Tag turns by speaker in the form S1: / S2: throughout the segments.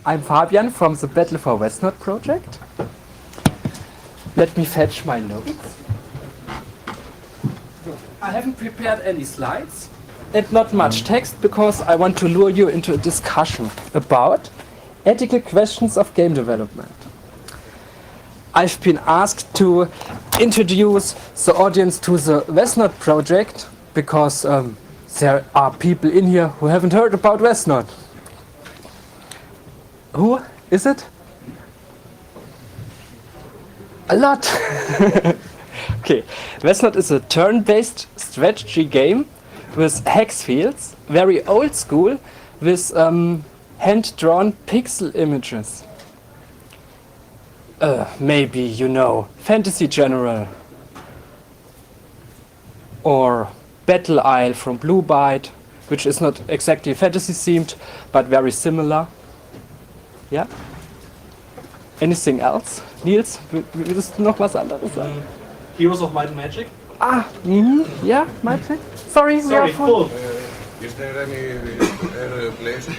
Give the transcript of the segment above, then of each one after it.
S1: I'm Fabian from the Battle for Westnod project. Let me fetch my notes. I haven't prepared any slides and not much text because I want to lure you into a discussion about ethical questions of game development. I've been asked to introduce the audience to the Westnod project because there are people in here who haven't heard about Westnod. Who is it? A lot. Okay, Westnod is a turn-based strategy game with hex fields, very old school, with hand-drawn pixel images. Maybe you know Fantasy General or Battle Isle from Blue Byte, which is not exactly fantasy themed, but very similar. Ja? Anything else? Nils, willst du noch was anderes sagen?
S2: Heroes of Might and Magic?
S1: Yeah, Magic? Sorry,
S2: full.
S3: Is there any place?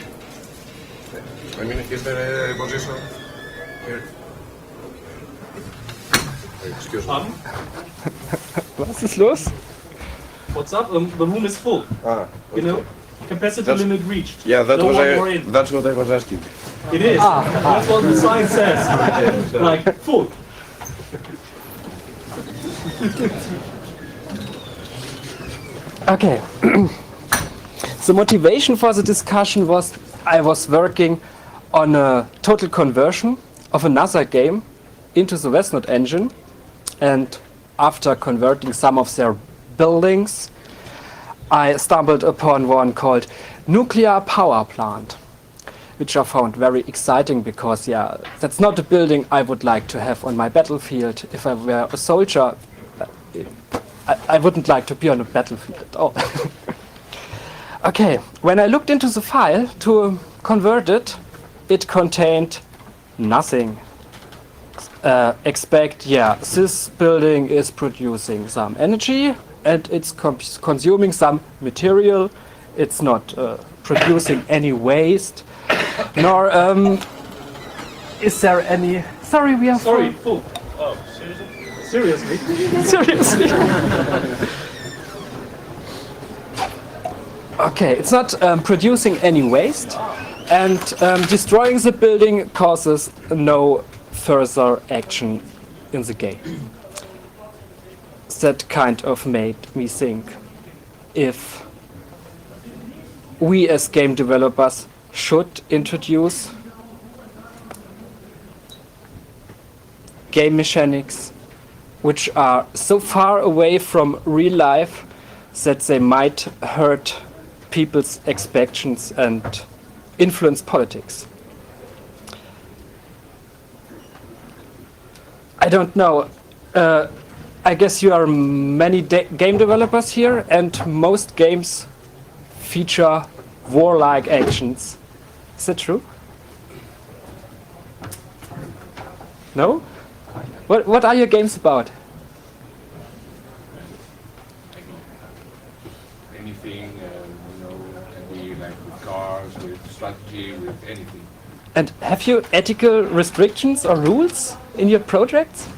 S3: I mean, is there a position here? Excuse me.
S1: Was ist los?
S2: What's up? The room is full.
S3: Okay.
S2: You know, capacity
S3: That's-
S2: limit reached.
S3: Yeah,
S2: No one more in.
S3: that's what I was asking.
S2: It is. That's what the sign says. Like full.
S1: Okay. The motivation for the discussion was I was working on a total conversion of another game into the Westnod engine, and after converting some of their buildings, I stumbled upon one called Nuclear Power Plant, which I found very exciting because, yeah, that's not a building I would like to have on my battlefield. If I were a soldier, I wouldn't like to be on a battlefield at all. Okay, when I looked into the file to convert it, it contained nothing. This building is producing some energy and it's consuming some material. It's not producing any waste, nor is there any... Sorry, we are
S2: Sorry,
S1: full.
S2: full. Oh, seriously?
S1: Seriously. Okay, it's not producing any waste, and destroying the building causes no further action in the game. That kind of made me think if we as game developers should introduce game mechanics which are so far away from real life that they might hurt people's expectations and influence politics. I don't know. I guess you are many game developers here, and most games feature warlike actions. Is that true? No? What are your games about?
S4: Anything, can be like with cars, with strategy, with anything.
S1: And have you ethical restrictions or rules in your projects?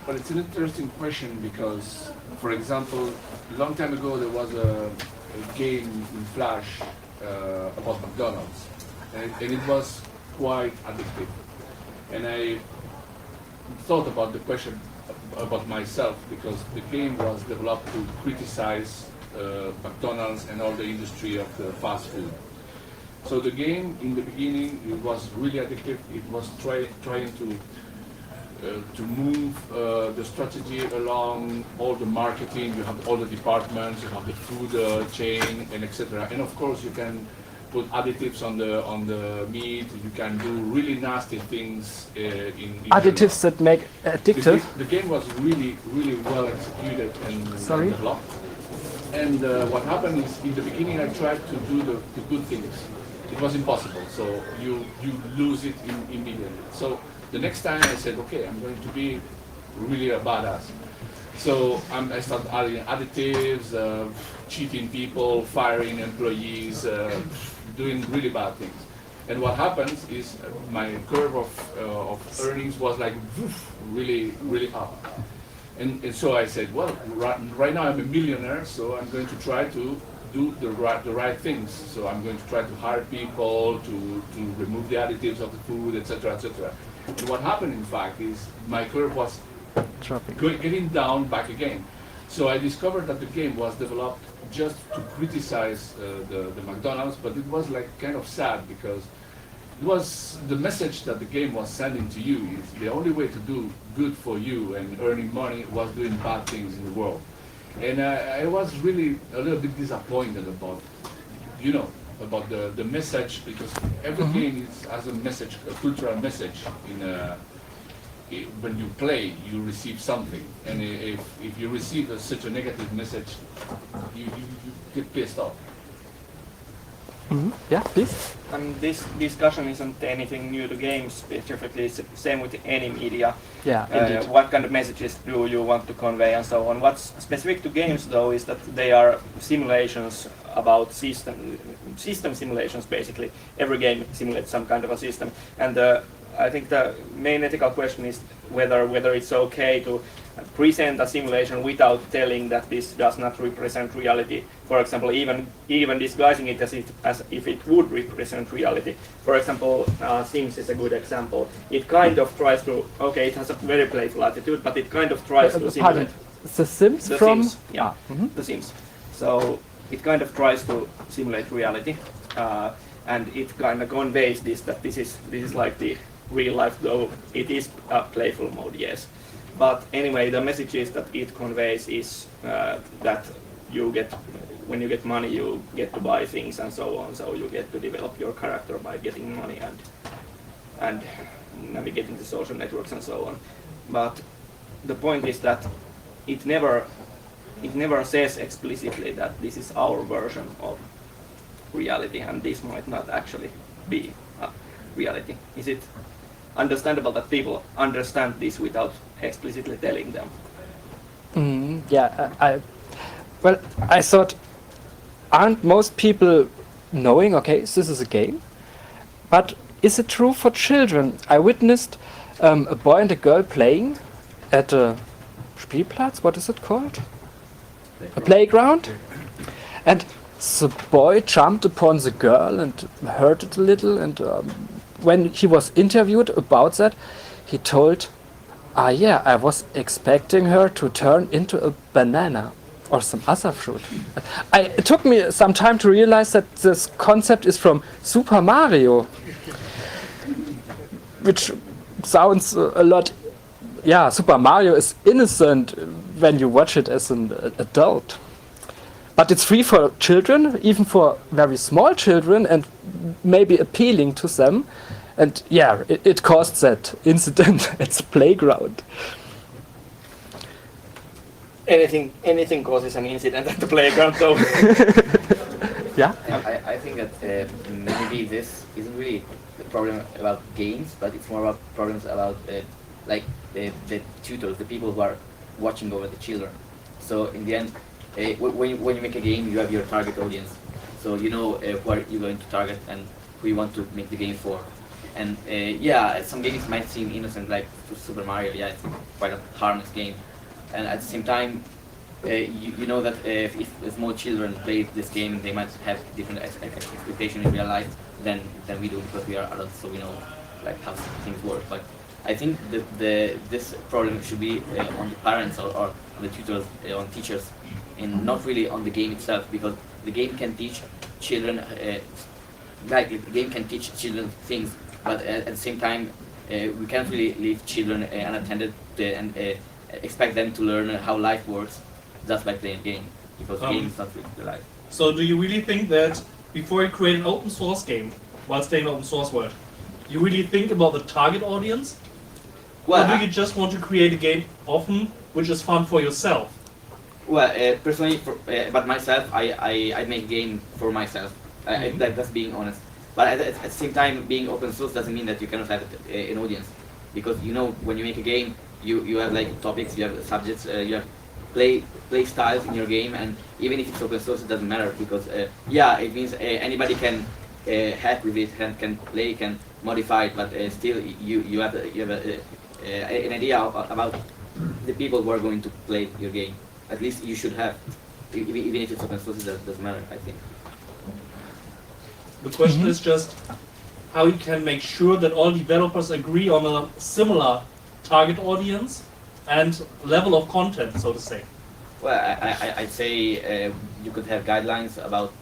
S4: Well, it's an interesting question because, for example, a long time ago there was a game in Flash about McDonald's, and it was quite addictive. And I thought about the question about myself because the game was developed to criticize McDonald's and all the industry of the fast food. So the game in the beginning it was really addictive. It was trying to move the strategy along all the marketing. You have all the departments. You have the food chain and etc. And of course you can put additives on the meat. You can do really nasty things in
S1: Additives that make addictive?
S4: The game was really well executed and developed. And what happened is, in the beginning, I tried to do the good things. It was impossible, so you lose it immediately. So the next time I said, okay, I'm going to be really a badass. So I started adding additives, cheating people, firing employees, doing really bad things. And what happens is my curve of earnings was like woof, really up. And so I said, well, right now I'm a millionaire, so I'm going to try to do the right things. So I'm going to try to hire people, to remove the additives of the food, etc., etc. And what happened, in fact, is my curve was getting down back again. So I discovered that the game was developed just to criticize the McDonald's, but it was like kind of sad because it was the message that the game was sending to you is the only way to do good for you and earning money was doing bad things in the world. And I was really a little bit disappointed about, about the message, because every game has a message, a cultural message. When you play, you receive something, and if you receive such a negative message, you get pissed off.
S1: Yeah, please.
S5: This discussion isn't anything new to games, specifically it's the same with any media.
S1: Yeah, indeed.
S5: What kind of messages do you want to convey and so on. What's specific to games though is that they are simulations about system simulations basically. Every game simulates some kind of a system, and I think the main ethical question is whether it's okay to present a simulation without telling that this does not represent reality. For example, even disguising it as if it would represent reality. For example, Sims is a good example. It kind of tries to, okay, it has a very playful attitude, but it kind of tries to simulate.
S1: The Sims
S5: The
S1: from?
S5: Sims, yeah, The Sims. So it kind of tries to simulate reality, and it kind of conveys this that this is like the real life, though it is a playful mode, yes. But anyway, the message is that it conveys is that when you get money, you get to buy things and so on. So you get to develop your character by getting money and navigating the social networks and so on. But the point is that it never says explicitly that this is our version of reality, and this might not actually be reality. Is it understandable that people understand this without explicitly telling them?
S1: Yeah, I thought, aren't most people knowing, okay, this is a game? But is it true for children? I witnessed a boy and a girl playing at a Spielplatz, what is it called? A playground? And the boy jumped upon the girl and hurt it a little, and when he was interviewed about that, he told, yeah, I was expecting her to turn into a banana or some other fruit. It took me some time to realize that this concept is from Super Mario, which sounds a lot, yeah, Super Mario is innocent when you watch it as an adult. But it's free for children, even for very small children, and maybe appealing to them. And yeah, it caused that incident at the playground.
S5: Anything causes an incident at the playground, though.
S1: Yeah?
S6: I think that maybe this isn't really the problem about games, but it's more about problems about like the tutors, the people who are watching over the children. So in the end, when you make a game, you have your target audience. So you know who are you going to target and who you want to make the game for. And yeah, some games might seem innocent, like Super Mario. Yeah, it's quite a harmless game. And at the same time, you know that if small children play this game, they might have different expectations in real life than we do, because we are adults, so we know like how things work. But I think that this problem should be on the parents or the tutors, on teachers, and not really on the game itself, because the game can teach children, the game can teach children things, but at the same time, we can't really leave children unattended and expect them to learn how life works just by playing a game, because the game is not really the life.
S2: So do you really think that before you create an open source game, while staying in open source world, you really think about the target audience?
S6: Well,
S2: or do you just want to create a game often which is fun for yourself?
S6: Well, personally, but myself, I make a game for myself. That's being honest. But at the same time, being open source doesn't mean that you cannot have an audience, because you know when you make a game, you have like topics, you have subjects, you have play styles in your game, and even if it's open source, it doesn't matter, because yeah, it means anybody can hack with it and can play, can modify it, but still you have an idea about the people who are going to play your game. At least you should have, even if it's open source, it doesn't matter, I think.
S2: The question is just how you can make sure that all developers agree on a similar target audience and level of content, so to say.
S6: Well, I'd say you could have guidelines about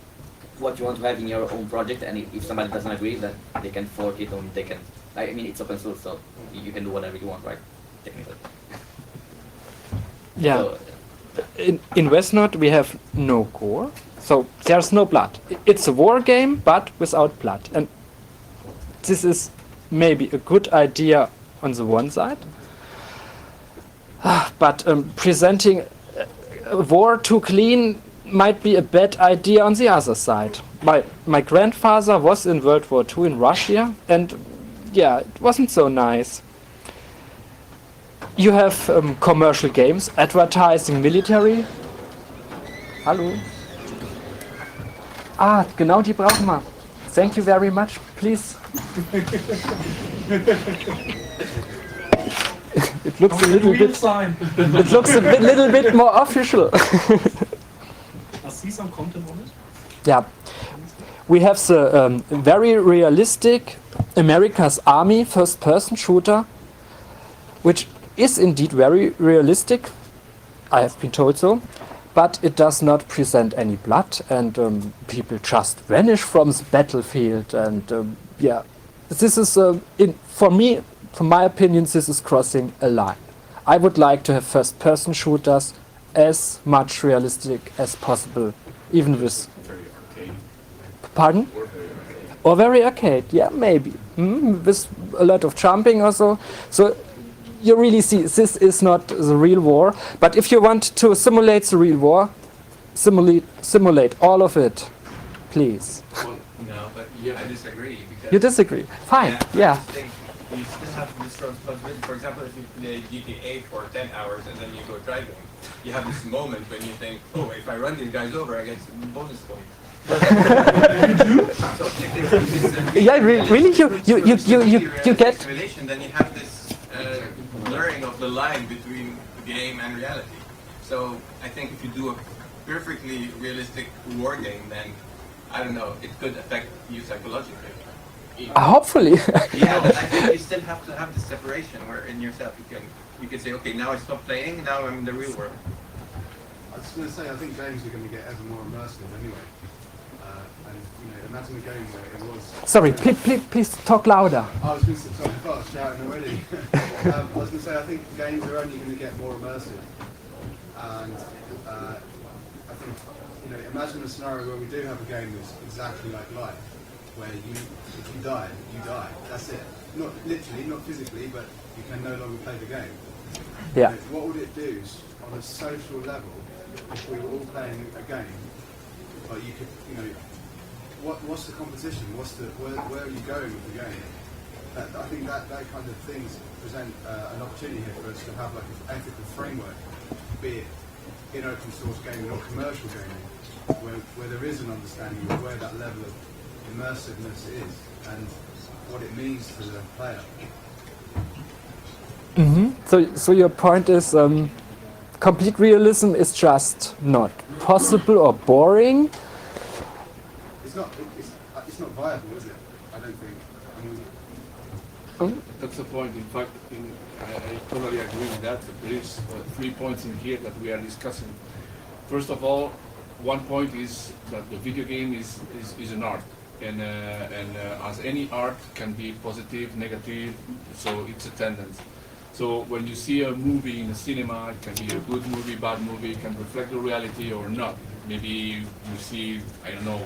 S6: what you want to have in your own project, and if somebody doesn't agree, then they can fork it, or they can. I mean, it's open source, so you can do whatever you want, right? Technically.
S1: Yeah.
S6: So,
S1: In Westnode we have no gore, so there's no blood. It's a war game, but without blood. And this is maybe a good idea on the one side, but presenting war too clean might be a bad idea on the other side. My grandfather was in World War II in Russia, and yeah, it wasn't so nice. You have commercial games, advertising military. Hallo? Ah, genau die brauchen wir. Thank you very much, please. It looks a little
S2: Real
S1: bit.
S2: sign.
S1: It looks a little bit more official.
S2: I see some content on it.
S1: Yeah, we have the very realistic America's Army first-person shooter, which is indeed very realistic. I have been told so, but it does not present any blood, and people just vanish from the battlefield. And yeah, this is for me, from my opinion, this is crossing a line. I would like to have first-person shooters as much realistic as possible, even with.
S4: Very arcade.
S1: Pardon?
S4: Or very arcade.
S1: Or very arcade, yeah, maybe. With a lot of jumping or so. So you really see this is not the real war. But if you want to simulate the real war, simulate all of it, please.
S7: Well, no, but I disagree. Because
S1: You disagree? Fine, yeah.
S7: I think you still have this responsibility. For example, if you play GTA for 10 hours and then you go driving, you have this moment when you think, oh, if I run these guys over, I get some bonus points. So if it's a
S1: Yeah, really, you get.
S7: simulation, then you have this blurring of the line between game and reality. So I think if you do a perfectly realistic war game, then I don't know, it could affect you psychologically.
S1: Hopefully.
S7: Yeah, but I think you still have to have this separation where in yourself you can say, okay, now I stop playing, now I'm in the real world.
S8: I was just going to say, I think games are going to get ever more immersive anyway. And imagine a game where it was.
S1: Sorry, please talk louder.
S8: I was going to say, sorry, I thought I was shouting already. I was going to say, I think games are only going to get more immersive. And I think, imagine a scenario where we do have a game that's exactly like life, where if you die, you die. That's it. Not literally, not physically, but you can no longer play the game.
S1: Yeah.
S8: What would it do on a social level if we were all playing a game? Like you could, what's the competition? Where are you going with the game? I think that kind of things present an opportunity here for us to have like an ethical framework, be it in open source gaming or commercial gaming, where there is an understanding of where that level of immersiveness is and what it means to the player.
S1: So your point is complete realism is just not possible or boring.
S8: It's not viable, is it? I don't think.
S4: That's the point. In fact, I totally agree with that. There is 3 points in here that we are discussing. First of all, one point is that the video game is an art, and as any art can be positive, negative, so it's a tendency. So when you see a movie in the cinema, it can be a good movie, bad movie, it can reflect the reality or not. Maybe you see, I don't know,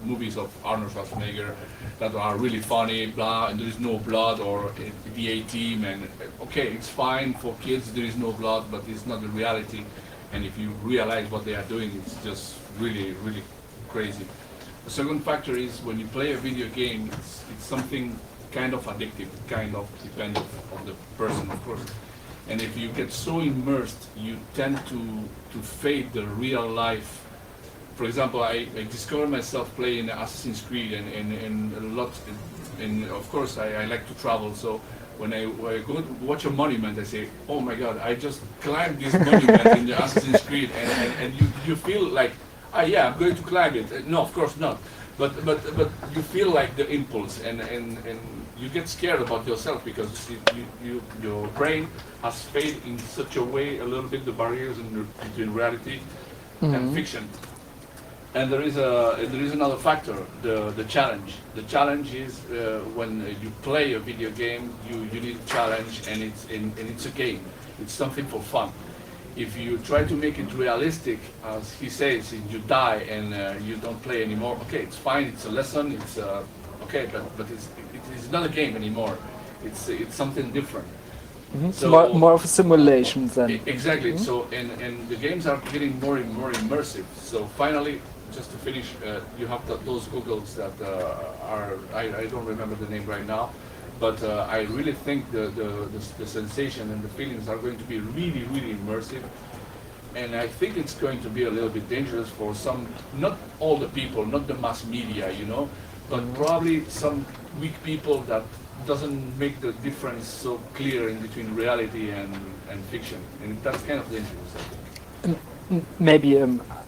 S4: movies of Arnold Schwarzenegger that are really funny, blah, and there is no blood, or the A-Team, and okay, it's fine for kids, there is no blood, but it's not the reality. And if you realize what they are doing, it's just really, really crazy. The second factor is when you play a video game, it's something kind of addictive, kind of dependent on the person, of course. And if you get so immersed, you tend to fade the real life for example, I discovered myself playing Assassin's Creed and a lot, and of course I like to travel, so when I go to watch a monument, I say, oh my god, I just climbed this monument in the Assassin's Creed, and you feel like, yeah, I'm going to climb it. No, of course not. But you feel like the impulse, and you get scared about yourself because your brain has failed in such a way a little bit the barriers between reality and fiction. And there is another factor, the challenge. The challenge is when you play a video game, you need a challenge, and it's a game. It's something for fun. If you try to make it realistic, as he says, you die and you don't play anymore. Okay, it's fine. It's a lesson. It's okay, but it's not a game anymore. It's something different. So
S1: more of a simulation then.
S4: Exactly. So and the games are getting more and more immersive. So finally, just to finish, you have those goggles that are I don't remember the name right now. But I really think the sensation and the feelings are going to be really, really immersive. And I think it's going to be a little bit dangerous for some, not all the people, not the mass media, but probably some weak people that doesn't make the difference so clear in between reality and fiction. And that's kind of dangerous, I think.
S1: Maybe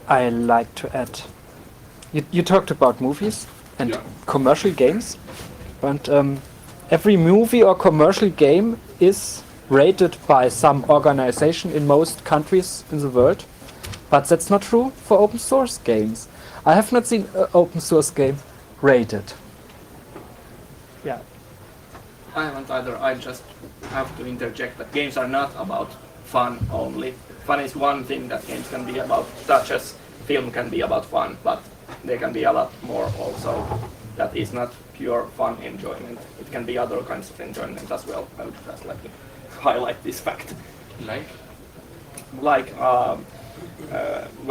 S1: I like to add, you talked about movies and commercial games, but every movie or commercial game is rated by some organization in most countries in the world, but that's not true for open source games. I have not seen an open source game rated. Yeah.
S5: I haven't either. I just have to interject that games are not about fun only. Fun is one thing that games can be about, such as film can be about fun, but there can be a lot more also that is not pure fun enjoyment. It can be other kinds of enjoyment as well. I would just like to highlight this fact. Well,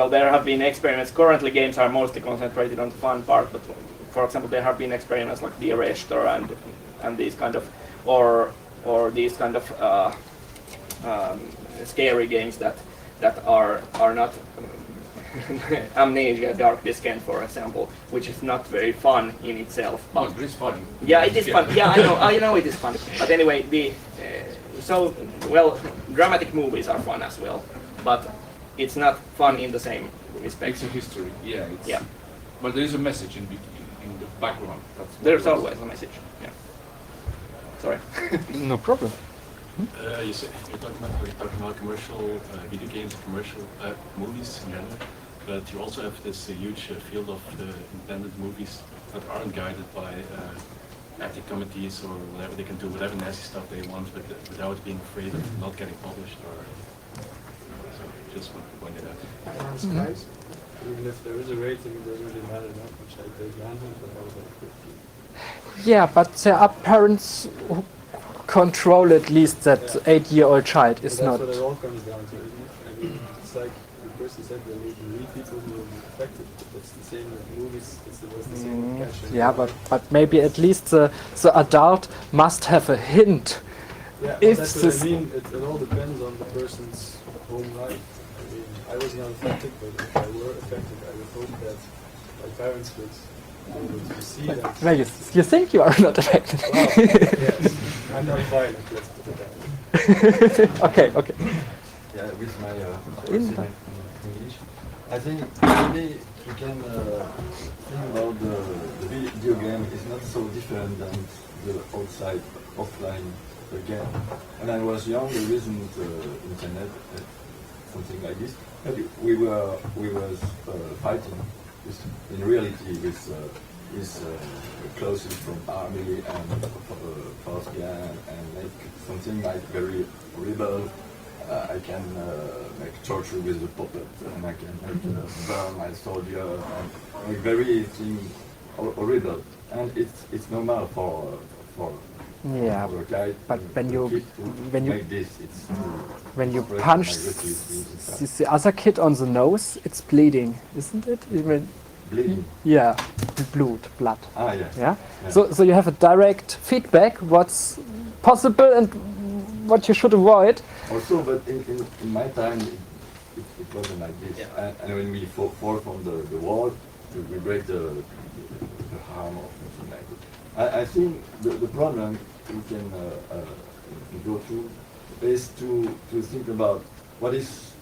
S5: there have been experiments. Currently, games are mostly concentrated on the fun part, but for example, there have been experiments like Dear Esther and these kind of, or these kind of scary games that are not. Amnesia Dark Descent, for example, which is not very fun in itself. But
S4: it is fun.
S5: Yeah, it is fun. Yeah, I know it is fun. But anyway, dramatic movies are fun as well, but it's not fun in the same respect.
S4: It's a history. Yeah.
S5: Yeah.
S4: But there is a message in the background.
S5: There's always a message. Yeah. Sorry.
S1: No problem.
S9: You're talking about commercial video games, commercial movies in general, but you also have this huge field of independent movies that aren't guided by ethic committees or whatever. They can do whatever nasty stuff they want without being afraid of not getting published. Or so just want to point it out.
S8: Even if there is a rating, it doesn't really matter that much. I played Manhunt, but I was like 15.
S1: Yeah, but there are parents who control at least that 8-year-old child is not.
S8: That's what it all comes down to, isn't it? I mean, it's like the person said, there will be people who will be affected. But it's the same with movies. It's the same with cash.
S1: Yeah, but maybe at least the adult must have a hint.
S8: Yeah,
S1: if
S8: that's what I mean. It all depends on the person's home life. I mean, I was not affected, but if I were affected, I would hope that my parents would be able to see that.
S1: Well, you think you are not affected.
S8: Well, yes, I'm not violent, let's put it that way.
S1: Okay.
S10: Yeah, with my in English, I think maybe we can think about the video game is not so different than the outside offline game. When I was young, there isn't internet, something like this. But we was fighting in reality with clothes from army and FOSDEM and make something like very horrible. I can make torture with a puppet, and I can make burn my soldier, and make very thing horrible. And it's normal for
S1: yeah,
S10: a guy.
S1: but when you
S10: make this, it's
S1: when you punch the other kid on the nose, it's bleeding, isn't it?
S10: Bleeding.
S1: Yeah, blood.
S10: Ah, yes.
S1: Yeah. So you have a direct feedback what's possible and what you should avoid.
S10: Also, but in my time, it wasn't like this.
S6: Yeah.
S10: And when we fall from the wall, we break the arm or something like that. I think the problem we can go through is to think about what's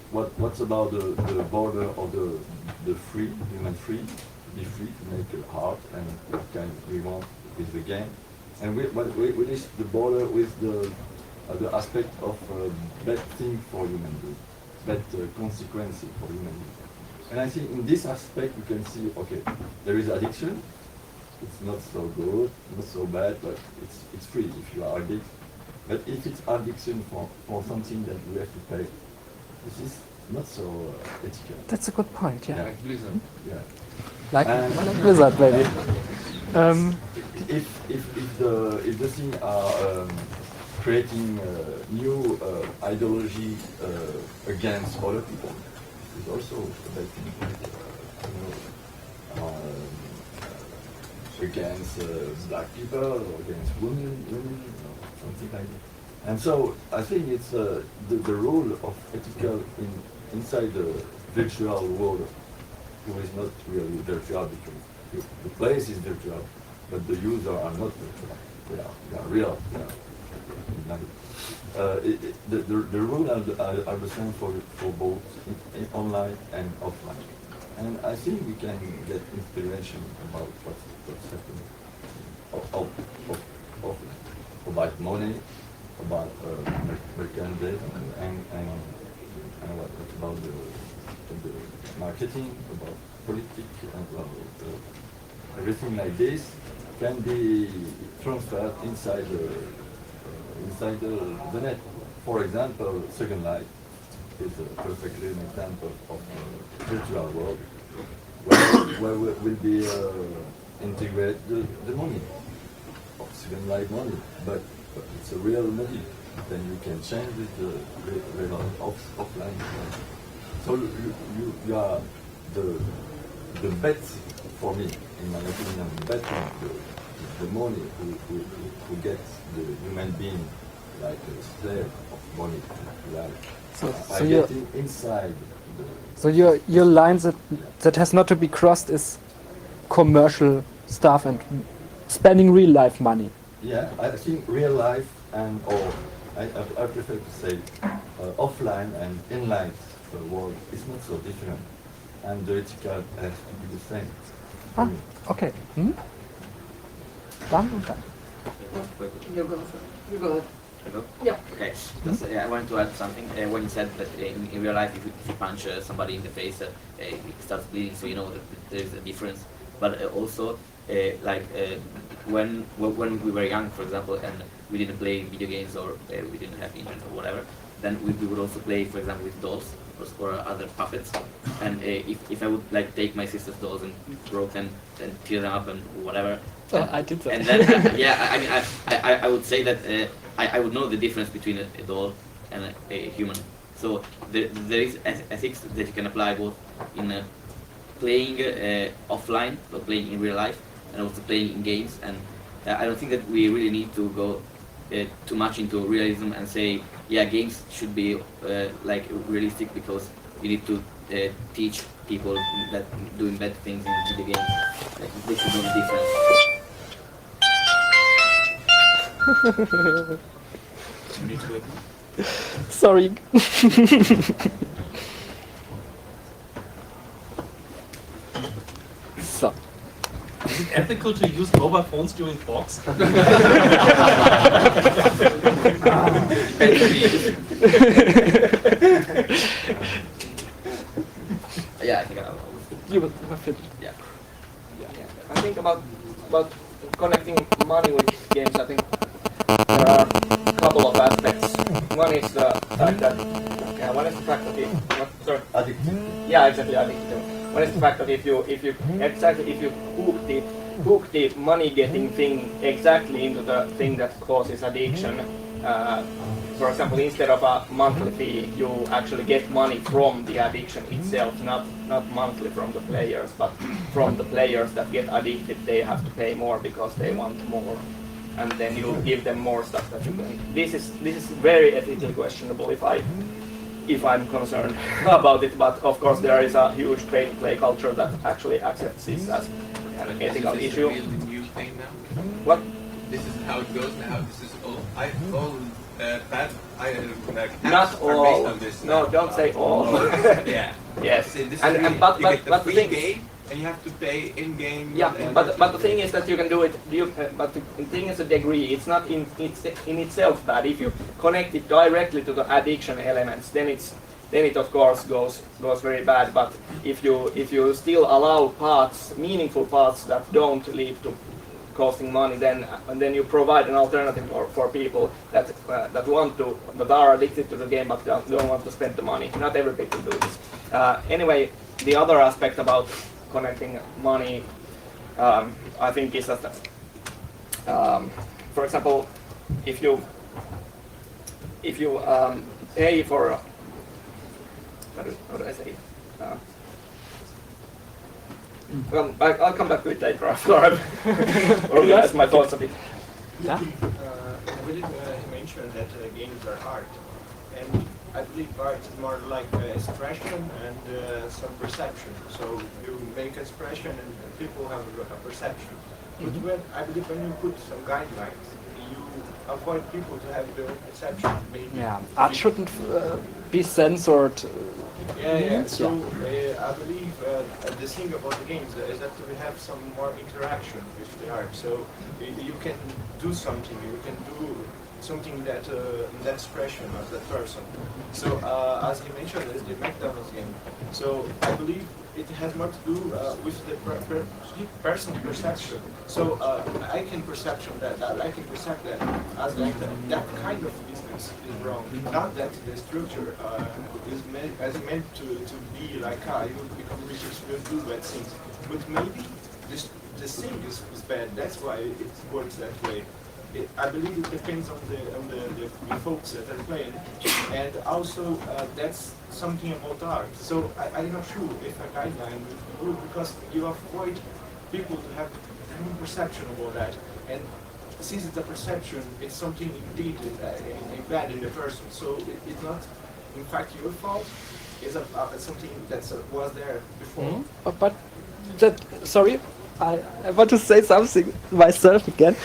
S10: about the border of the free, human free, to be free to make a heart and what kind we want with the game. And what is the border with the aspect of bad thing for human being, bad consequences for human being. And I think in this aspect you can see, okay, there is addiction. It's not so good, not so bad, but it's free if you are addicted. But if it's addiction for something that we have to pay, this is not so ethical.
S1: That's a good point, yeah.
S4: Like Blizzard.
S10: Yeah.
S1: Like Blizzard, maybe.
S10: If the thing are creating new ideology against other people, it's also a bad thing. Against black people or against women, something like that. And so I think it's the role of ethical inside the virtual world, who is not really virtual because the place is virtual, but the users are not virtual. They are real. The rule are the same for both in online and offline. And I think we can get inspiration about what's happening about money, about merchandise, and what about the marketing, about politics, and about everything like this can be transferred inside the net. For example, Second Life is a perfectly an example of a virtual world where will be integrate the money of Second Life money, but it's a real money. Then you can change it real offline. So you are the bet for me, in my opinion, betting the money who gets the human being like a slave of money. So
S1: you're
S10: inside.
S1: So your lines that has not to be crossed is commercial stuff and spending real life money.
S10: Yeah, I think real life I prefer to say offline and inline world is not so different, and the ethical has to be the same.
S1: Ah, okay. Dann und dann.
S5: You go ahead. Yeah.
S6: Okay. I wanted to add something. When you said that in real life, if you punch somebody in the face, it starts bleeding, so you know that there is a difference. But also, when we were young, for example, and we didn't play video games or we didn't have internet or whatever, then we would also play, for example, with dolls or other puppets. And if I would take my sister's dolls and broke them and tear them up and whatever.
S1: I did that.
S6: And then I would say that I would know the difference between a doll and a human. So there is ethics that you can apply both in playing offline, but playing in real life, and also playing in games. And I don't think that we really need to go too much into realism and say, yeah, games should be realistic, because you need to teach people that doing bad things in video games. They should know the difference.
S9: You need to
S1: Sorry. So.
S2: Is it ethical to use mobile phones during talks?
S6: Yeah, I think I will.
S1: You will fit.
S6: Yeah.
S5: I think about connecting money with games. I think there are a couple of aspects. One is the fact that
S10: Addictive.
S5: Yeah, exactly, addictive. One is the fact that if you hook the money getting thing exactly into the thing that causes addiction. For example, instead of a monthly fee, you actually get money from the addiction itself, not monthly from the players, but from the players that get addicted. They have to pay more because they want more, and then you give them more stuff that you can. This is very ethically questionable. if I'm concerned about it. But of course, there is a huge play culture that actually accepts this as an ethical
S7: Is this
S5: issue.
S7: a real new thing now?
S5: What?
S7: This is how it goes now. This is all. All bad. Like
S5: Not
S7: apps are
S5: all.
S7: based on this.
S5: No,
S7: now.
S5: don't say all.
S7: Yeah.
S5: Yes.
S7: See, this is
S5: And
S7: really,
S5: but
S7: you get the
S5: the
S7: free
S5: thing.
S7: game and you have to pay in game.
S5: Yeah, but the thing is that you can do it. But the thing is a degree. It's not in itself bad. If you connect it directly to the addiction elements, then it of course goes very bad. But if you still allow meaningful paths that don't lead to costing money, then you provide an alternative for people that are addicted to the game but don't want to spend the money. Not every people do this. Anyway, the other aspect about connecting money, I think, is that, for example, if you pay for how do I say it? Well, I'll come back to it later after I've organized my thoughts a bit.
S1: Yeah?
S11: I believe he mentioned that games are art, and I believe art is more like expression and some perception. So you make expression and people have a perception. But I believe when you put some guidelines, you avoid people to have their own perception. Maybe.
S1: Yeah, art shouldn't be censored.
S11: Yeah. So I believe the thing about the games is that we have some more interaction with the art. So you can do something. You can do something that that expression of that person. So as you mentioned, is the McDonald's game. So I believe it has more to do with the personal perception. So I can perception that I can perceive that as like that kind of business is wrong. Not that the structure is meant to be like you become rich if you do bad things. But maybe this thing is bad. That's why it works that way. I believe it depends on the folks that are playing, and also that's something about art. So I'm not sure if a guideline would be good because you avoid people to have their own perception about that, and since it's a perception, it's something indeed bad in the person. So it's not, in fact, your fault. It's something that was there before.
S1: But sorry, I want to say something myself again.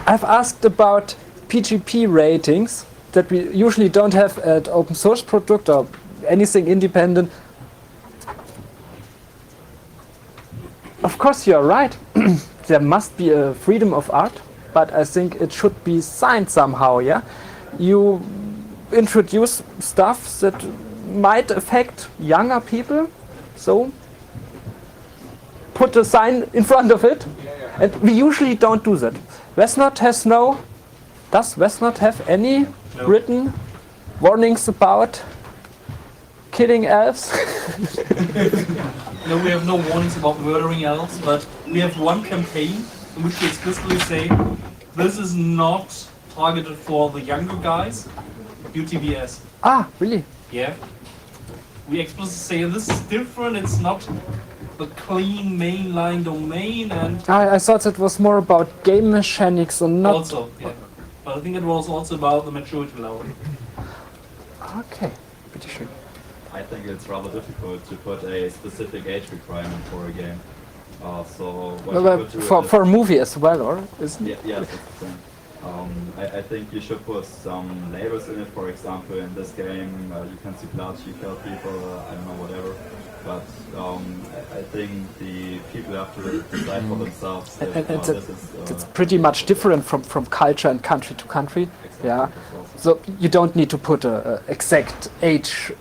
S1: I've asked about PGP ratings that we usually don't have at open source product or anything independent. Of course, you're right. There must be a freedom of art, but I think it should be signed somehow. Yeah, you introduce stuff that might affect younger people, so put a sign in front of it. And we usually don't do that. Westnot has does Westnot have any written warnings about killing elves?
S2: No, we have no warnings about murdering elves, but we have one campaign in which we explicitly say this is not targeted for the younger guys, UTBS.
S1: Ah, really?
S2: Yeah. We explicitly say this is different, it's not a clean mainline domain, and
S1: I thought it was more about game mechanics and not...
S2: also, yeah. But I think it was also about the maturity level.
S1: Okay, pretty sure.
S12: I think it's rather difficult to put a specific age requirement for a game. So what you could do
S1: For a movie as well, or isn't it?
S12: Yes, it's the same. I think you should put some labels in it. For example, in this game, you can see blood, you kill people, I don't know, whatever. But I think the people have to decide for themselves. If,
S1: it's pretty much different from culture and country to country.
S12: Exactly.
S1: Yeah. So you don't need to put a exact age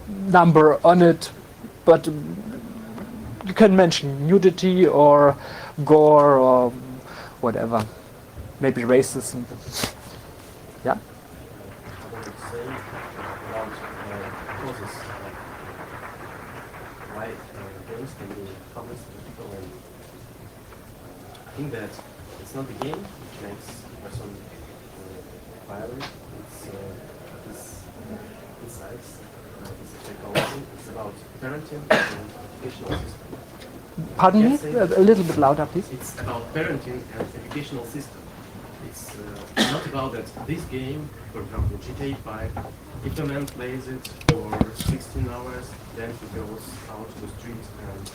S1: number on it, but you can mention nudity or gore or whatever. Maybe racism. Yeah.
S13: I think that it's not the game which makes a person violent. It's this insights, this psychology. It's about parenting and educational system.
S1: Pardon me? A little bit louder, please.
S13: It's about parenting and educational system. it's not about that. This game, for example, GTA 5, if the man plays it for 16 hours, then he goes out to the street and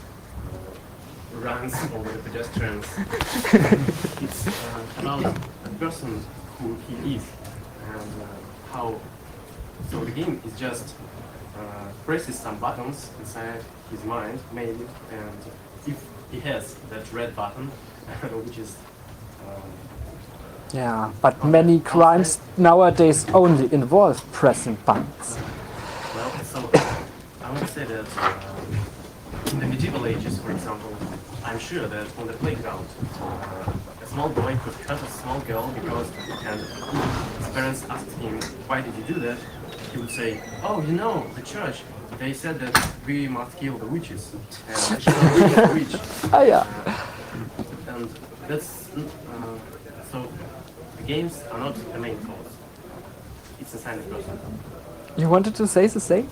S13: runs over the pedestrians. It's about a person who he is and how. So the game is just presses some buttons inside his mind, maybe, and if he has that red button, which is
S1: Yeah, but many crimes nowadays only involve pressing buttons.
S13: well, so I want to say that in the medieval ages, for example, I'm sure that on the playground, a small boy could cut a small girl because, and his parents asked him, "Why did you do that?" He would say, "Oh, you know, the church. They said that we must kill the witches, and she was really a witch."
S1: Ah, yeah.
S13: And that's so. The games are not the main cause. It's a sign of person.
S1: You wanted to say the same?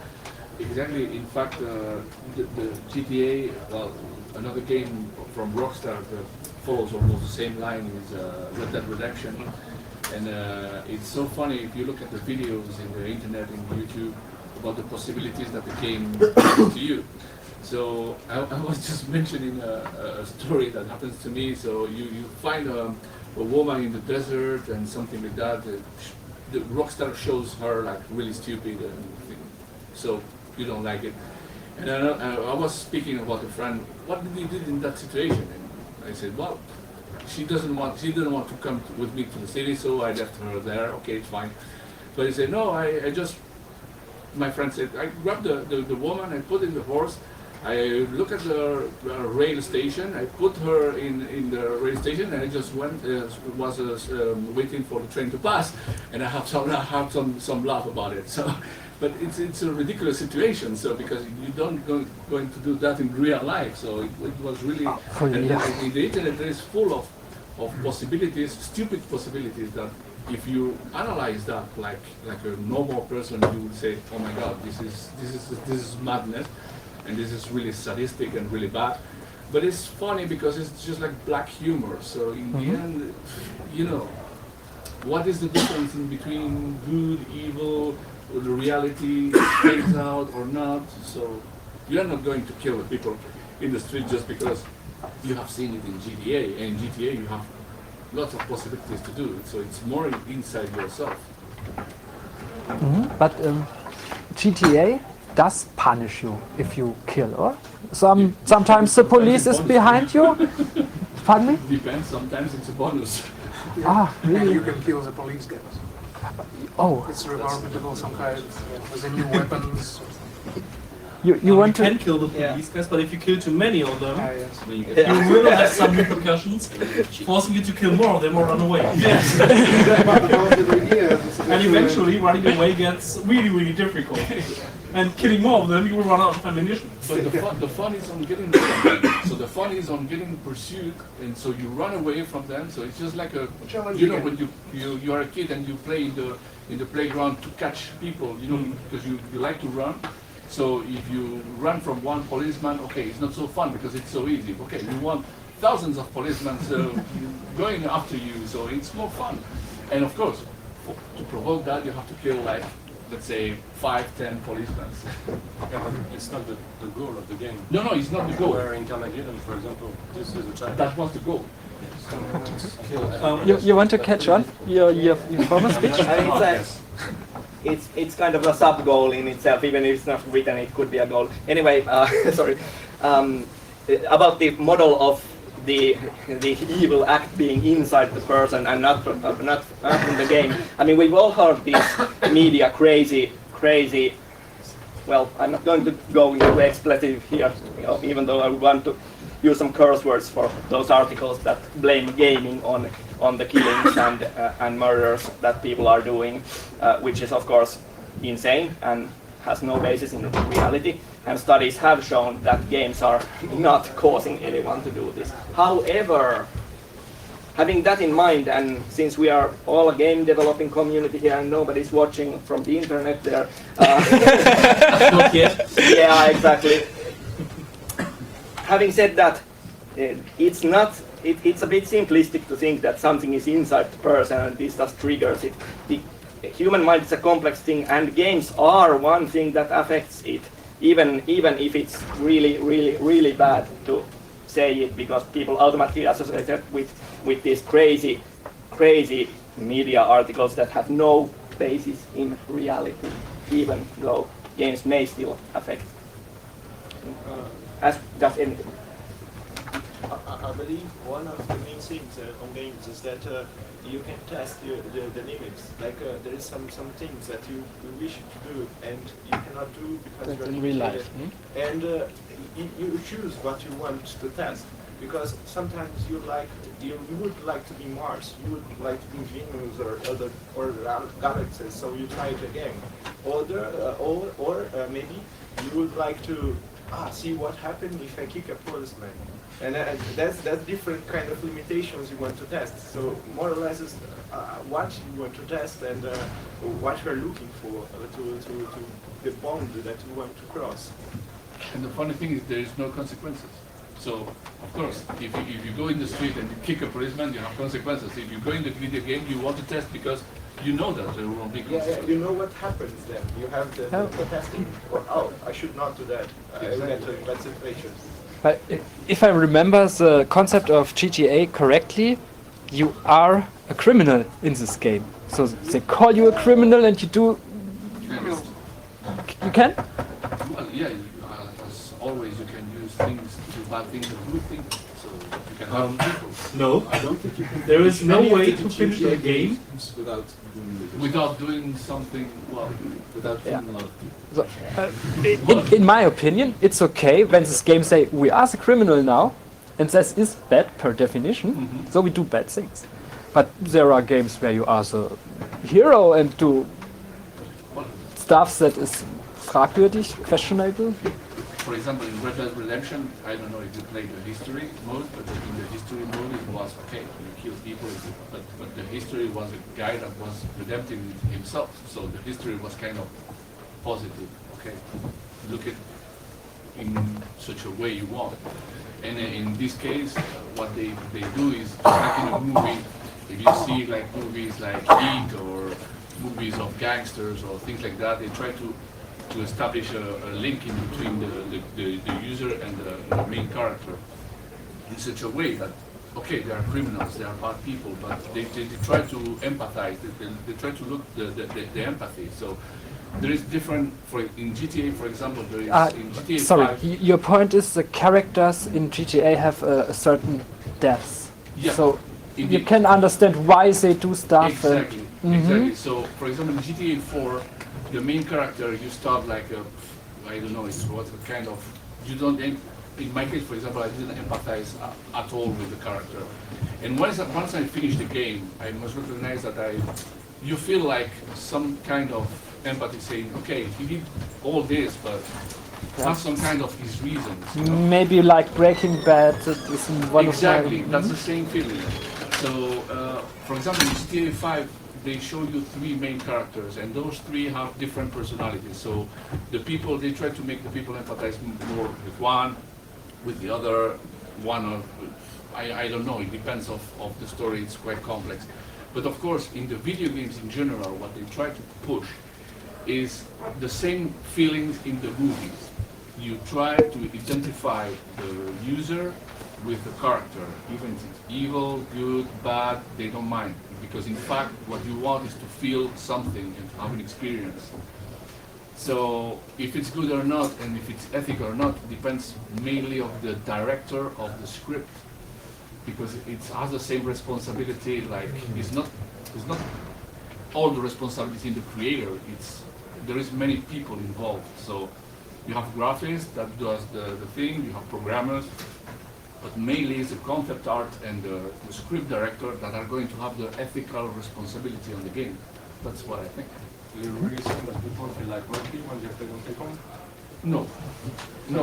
S4: Exactly. In fact, the GTA, well, another game from Rockstar that follows almost the same line is Red Dead Redemption. And it's so funny if you look at the videos in the internet and YouTube about the possibilities that the game gives to you. So I was just mentioning a story that happens to me. So you find a woman in the desert and something like that. The Rockstar shows her like really stupid, and so you don't like it. And I was speaking about a friend. What did you do in that situation? And I said, well, she didn't want to come with me to the city, so I left her there. Okay, it's fine. But he said, no, I just. My friend said, I grabbed the woman, I put in the horse. I look at the rail station. I put her in the rail station, and I just went was waiting for the train to pass, and I have some laugh about it. So, but it's a ridiculous situation. So because you don't going to do that in real life. So it was really. And the internet is full of possibilities, stupid possibilities that. If you analyze that like a normal person, you would say, "Oh my God, this is madness." And this is really sadistic and really bad. But it's funny because it's just like black humor. So in the end, you know, what is the difference in between good, evil, or the reality plays out or not? So you are not going to kill the people in the street just because you have seen it in GTA. And in GTA you have lots of possibilities to do it. So it's more inside yourself.
S1: But GTA does punish you if you kill, or sometimes the police is behind you. Pardon me?
S4: Depends. Sometimes it's a bonus.
S1: Ah, really?
S14: And you can kill the police guys.
S1: Oh.
S14: It's remarkable. Some kind with the new weapons.
S1: You want
S2: can kill the police guys, but if you kill too many of them, you will have some repercussions, forcing you to kill more of them or run away. Yes. And eventually, running away gets really, really difficult. And killing more of them, you will run out of ammunition.
S4: But the fun is on getting so the fun is on getting pursued, and so you run away from them. So it's just like a you know when you are a kid and you play in the playground to catch people, you know, because you like to run. So if you run from one policeman, okay, it's not so fun because it's so easy. Okay, you want thousands of policemen going after you, so it's more fun. And of course, to provoke that, you have to kill like, let's say, 5-10 policemen.
S9: Yeah, but it's not the goal of the game.
S4: No, it's not the goal.
S9: Where in Carmageddon, for example, this is a child.
S4: That was the goal.
S1: You want to catch on your former speech?
S5: It's kind of a sub goal in itself, even if it's not written. It could be a goal. Anyway, sorry. About the model of the evil act being inside the person and not in the game. I mean, we've all heard these media crazy. Well, I'm not going to go into expletive here, you know, even though I want to use some curse words for those articles that blame gaming on the killings and murders that people are doing, which is of course insane and has no basis in reality. And studies have shown that games are not causing anyone to do this. However, having that in mind, and since we are all a game developing community here and nobody's watching from the internet there.
S2: Not yet.
S5: Yeah, exactly. Having said that, it's not it's a bit simplistic to think that something is inside the person and this just triggers it. The human mind is a complex thing, and games are one thing that affects it, even if it's really bad to say it, because people automatically associate it with these crazy media articles that have no basis in reality, even though games may still affect as does anything.
S11: I believe one of the main things on games is that you can test the limits. Like there is some things that you wish to do and you cannot do because you're
S1: in real
S11: limited.
S1: life.
S11: And you choose what you want to test. Because sometimes you would like to be Mars, you would like to be Venus or galaxies, so you try it again. Or maybe you would like to see what happens if I kick a policeman. And that's different kind of limitations you want to test. So more or less is what you want to test and what you're looking for to the bond that you want to cross.
S4: And the funny thing is there is no consequences. So, of course, if you go in the street and you kick a policeman, you have consequences. If you go in the video game, you want to test because you know that there will be consequences.
S11: Yeah, you know what happens then. You have the testing. Or, I should not do that. I will get to bad situations.
S1: But if I remember the concept of GTA correctly, you are a criminal in this game. So they call you a criminal and you do... You can?
S4: Well, yeah, as always, you can use things to bad things and good things. So you can harm people.
S2: No,
S11: I don't think you can.
S2: there is no way to finish a game
S4: without doing something, well, without killing a lot of people.
S1: So, in my opinion, it's okay when this game say we are the criminal now, and this is bad per definition, so we do bad things. But there are games where you are the hero and do stuff that is fragwürdig, questionable.
S4: For example, in Red Dead Redemption, I don't know if you played the history mode, but in the history mode it was okay, you kill people, but the history was a guy that was redempting himself, so the history was kind of positive, okay, look at in such a way you want. And in this case, what they do is, just like in a movie, if you see like movies like Heat or movies of gangsters or things like that, they try to establish a link in between the user and the main character in such a way that, okay, they are criminals, they are bad people, but they try to empathize, they try to look the empathy. So there is different, in GTA, for example, there is in GTA
S1: sorry,
S4: 5,
S1: your point is the characters in GTA have a certain depth.
S4: Yeah,
S1: so
S4: indeed.
S1: you can understand why they do stuff.
S4: Exactly, exactly. So, for example, in GTA 4, the main character, you start like I don't know, it's what kind of, you don't, in my case, for example, I didn't empathize at all with the character. And once I finished the game, I must recognize that you feel like some kind of empathy saying, okay, he did all this, but have some kind of his reasons. You know?
S1: Maybe like Breaking Bad is one
S4: exactly,
S1: of my...
S4: that's the same feeling. So, for example, in GTA 5, they show you three main characters, and those three have different personalities. So the people, they try to make the people empathize more with one, with the other, I don't know, it depends of the story, it's quite complex. But of course, in the video games in general, what they try to push is the same feelings in the movies. You try to identify the user with the character, even if it's evil, good, bad, they don't mind. Because in fact, what you want is to feel something and have an experience. So if it's good or not, and if it's ethical or not, depends mainly on the director of the script. Because it has the same responsibility, like it's not all the responsibility in the creator, there is many people involved. So you have graphics that does the thing, you have programmers, but mainly it's the concept art and the script director that are going to have the ethical responsibility on the game. That's what I think.
S9: Do you really think that people feel like working when they play on Playcom?
S4: No,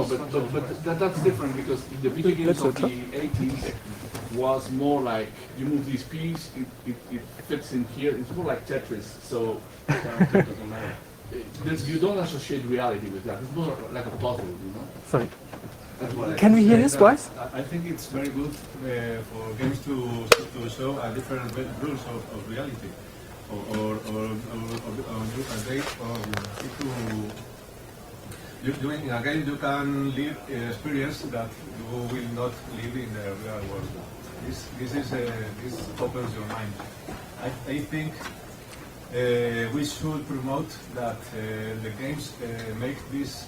S4: but that's different because the video games of the 80s was more like you move this piece, it fits in here. It's more like Tetris. So you don't associate reality with that. It's more like a puzzle, you know.
S1: Sorry.
S15: That's what I
S1: Can we hear
S15: say
S1: his
S15: that
S1: voice?
S15: I think it's very good for games to show a different rules of reality, or in a game you can live an experience that you will not live in the real world. This opens your mind. I think we should promote that the games make this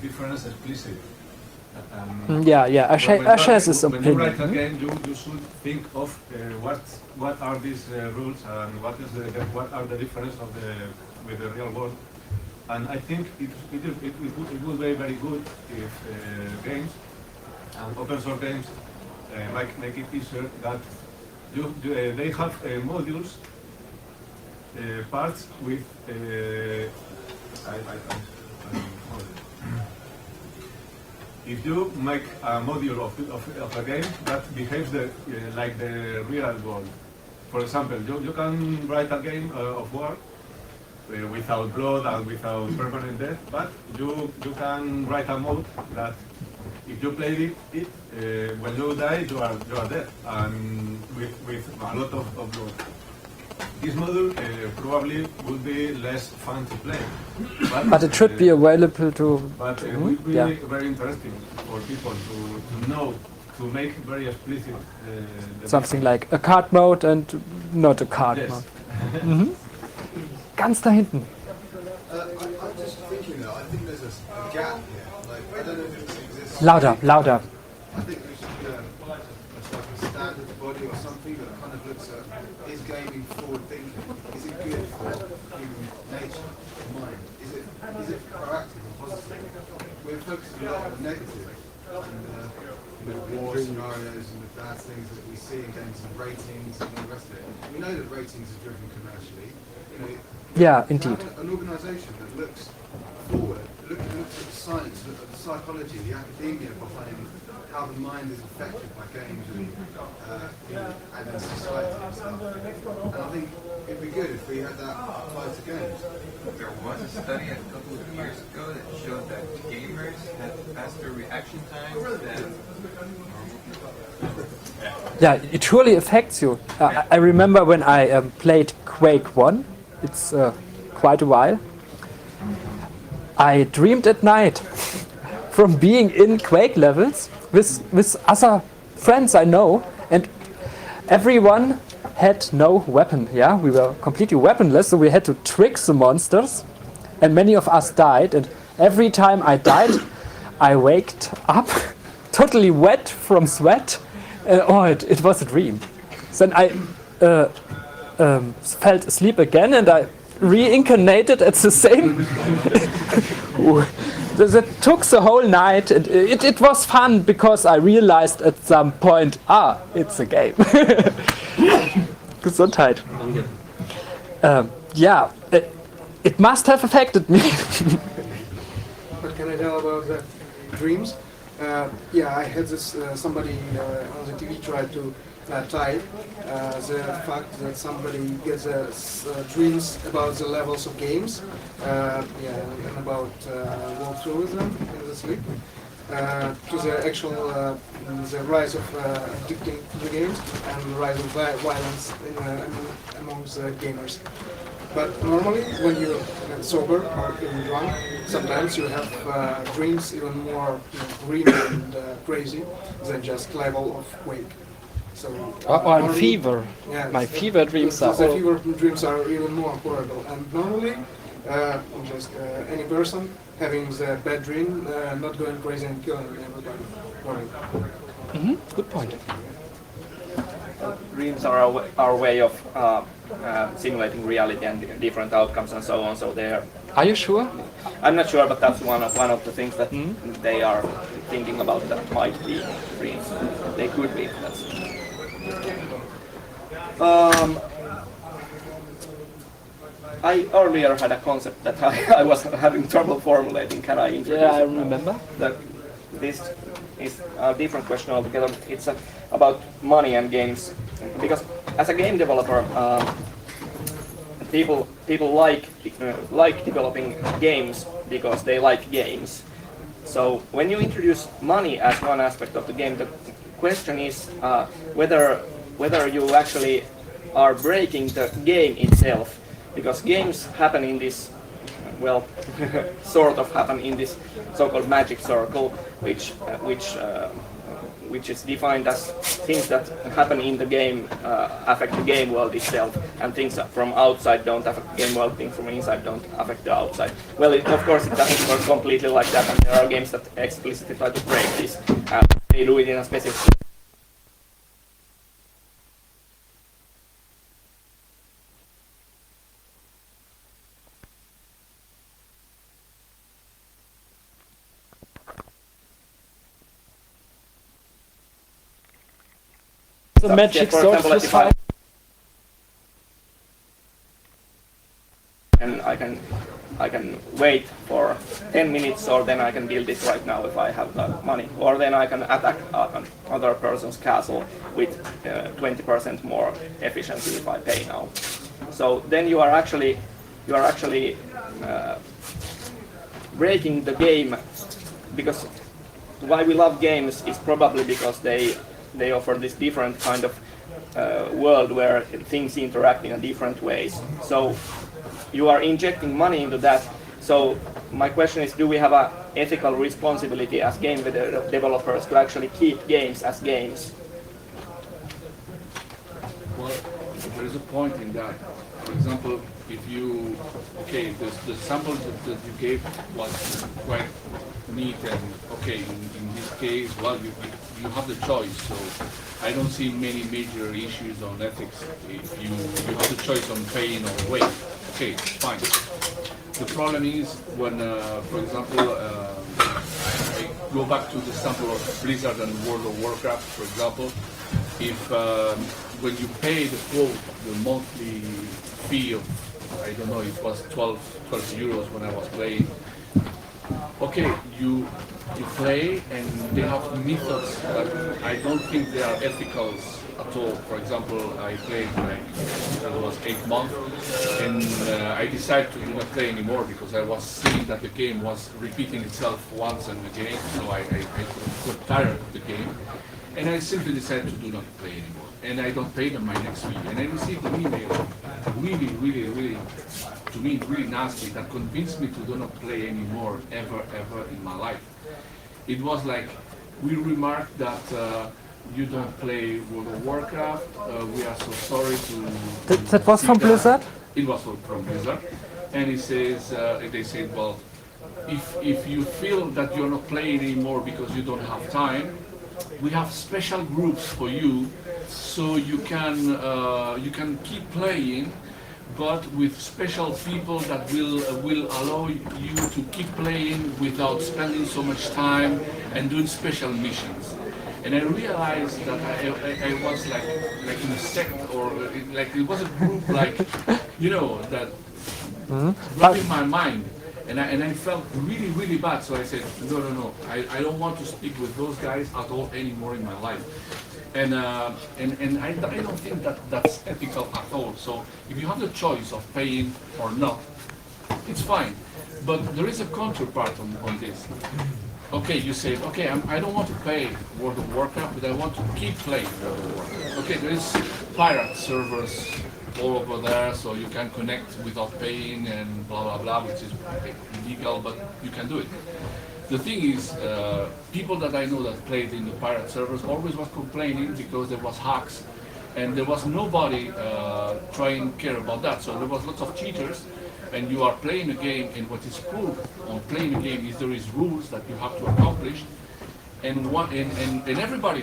S15: difference explicit.
S1: I share this
S15: When you write a
S1: opinion.
S15: game, you should think of what are these rules and what are the difference with the real world. And I think it would be very good if games and open source games make it easier that they have modules, parts with if you make a module of a game that behaves like the real world. For example, you can write a game of war without blood and without permanent death, but you can write a mode that if you play it when you die, you are dead, and with a lot of blood. This module probably would be less fun to play,
S1: But it should be available to.
S15: But it would be
S1: Yeah.
S15: very interesting for people to know, to make very explicit
S1: Something like a card mode and not a card
S15: Yes.
S1: mode. Mhm. Ganz da hinten.
S8: I'm just thinking though, I think there's a gap here. Like, I don't know if this exists.
S1: Louder, louder.
S8: I think we should do like a standard body or something that kind of looks at, is gaming forward thinking? Is it good for human nature, mind? Is it proactive and positive? We're focusing a lot on the negative and war scenarios and the bad things that we see in games and ratings and all the rest of it. We know that ratings are driven commercially. You know,
S1: Yeah, indeed.
S8: an organisation that looks forward, looks at the science, look at the psychology, the academia behind how the mind is affected by games and in society and stuff. And I think it'd be good if we had that applied to games.
S7: There was a study a couple of years ago that showed that gamers had faster reaction times than
S1: Yeah, it surely affects you. I remember when I played Quake 1, it's quite a while. I dreamed at night from being in Quake levels with other friends I know, and everyone had no weapon. Yeah, we were completely weaponless, so we had to trick the monsters, and many of us died. And every time I died, I waked up totally wet from sweat. It was a dream. Then I fell asleep again, and I reincarnated at the same. That took the whole night. And it was fun because I realized at some point, it's a game. Gesundheit. Yeah, it must have affected me.
S14: What can I tell about the dreams? Yeah, I had this, somebody on the TV tried to type the fact that somebody gets dreams about the levels of games, and about walkthrough them in the sleep, to the actual the rise of addicting to the games and the rise of violence amongst gamers. But normally, when you're sober or even drunk, sometimes you have dreams even more grim and crazy than just level of Quake. So,
S1: Or
S14: normally-
S1: fever.
S14: Yeah,
S1: My fever dreams are
S14: the
S1: all-
S14: fever dreams are even more horrible. And normally, just any person having the bad dream, not going crazy and killing everybody. Normally.
S1: Good point.
S5: Dreams are our way of simulating reality and different outcomes and so on. So they are.
S1: Are you sure?
S5: I'm not sure, but that's one of the things that they are thinking about that might be dreams. They could be. I earlier had a concept that I was having trouble formulating. Can I introduce
S1: Yeah, I
S5: it?
S1: remember.
S5: This is a different question altogether. It's about money and games. Because as a game developer, people like developing games because they like games. So when you introduce money as one aspect of the game, the question is whether you actually are breaking the game itself, because games happen in this, well, sort of happen in this so-called magic circle, which is defined as things that happen in the game affect the game world itself, and things from outside don't affect the game world, things from inside don't affect the outside. Well, of course, it doesn't work completely like that, and there are games that explicitly try to break this. They do it in a specific.
S1: The magic
S5: for
S1: sword
S5: example,
S1: plus
S5: if I-
S1: 5.
S5: and I can wait for 10 minutes, or then I can build it right now if I have the money, or then I can attack another person's castle with 20% more efficiency if I pay now. So then you are actually breaking the game, because why we love games is probably because they offer this different kind of world where things interact in a different ways. So you are injecting money into that. So my question is, do we have an ethical responsibility as game developers to actually keep games as games?
S4: Well, there is a point in that. For example, if you, the sample that you gave was quite neat, and in this case, well, you have the choice. So I don't see many major issues on ethics. If you have the choice on paying or wait, okay, fine. The problem is when, for example, I go back to the sample of Blizzard and World of Warcraft, for example. If when you pay the quote, the monthly fee of, I don't know, it was 12 euros when I was playing. Okay, you play, and they have methods that I don't think they are ethical at all. For example, I played it was 8 months, and I decided to do not play anymore because I was seeing that the game was repeating itself once and again, so I got tired of the game, and I simply decided to do not play anymore. And I don't pay them my next fee. And I received an email, really, to me, really nasty, that convinced me to do not play anymore, ever in my life. It was like, we remarked that you don't play World of Warcraft, we are so sorry to...
S1: That was from Blizzard?
S4: It was from Blizzard. And he says, they said, well, if you feel that you're not playing anymore because you don't have time, we have special groups for you, so you can keep playing, but with special people that will allow you to keep playing without spending so much time and doing special missions. And I realized that I was like in a sect, or like it was a group, like, you know, that grabbing my mind. And I felt really bad, so I said, no, I don't want to speak with those guys at all anymore in my life. And I don't think that that's ethical at all. So if you have the choice of paying or not, it's fine. But there is a counterpart on this. Okay, you say, okay, I don't want to pay World of Warcraft, but I want to keep playing World of Warcraft. Okay, there is pirate servers all over there, so you can connect without paying and blah, which is illegal, but you can do it. The thing is, people that I know that played in the pirate servers always was complaining because there was hacks, and there was nobody trying to care about that. So there was lots of cheaters, and you are playing a game, and what is cool on playing a game is there is rules that you have to accomplish, and everybody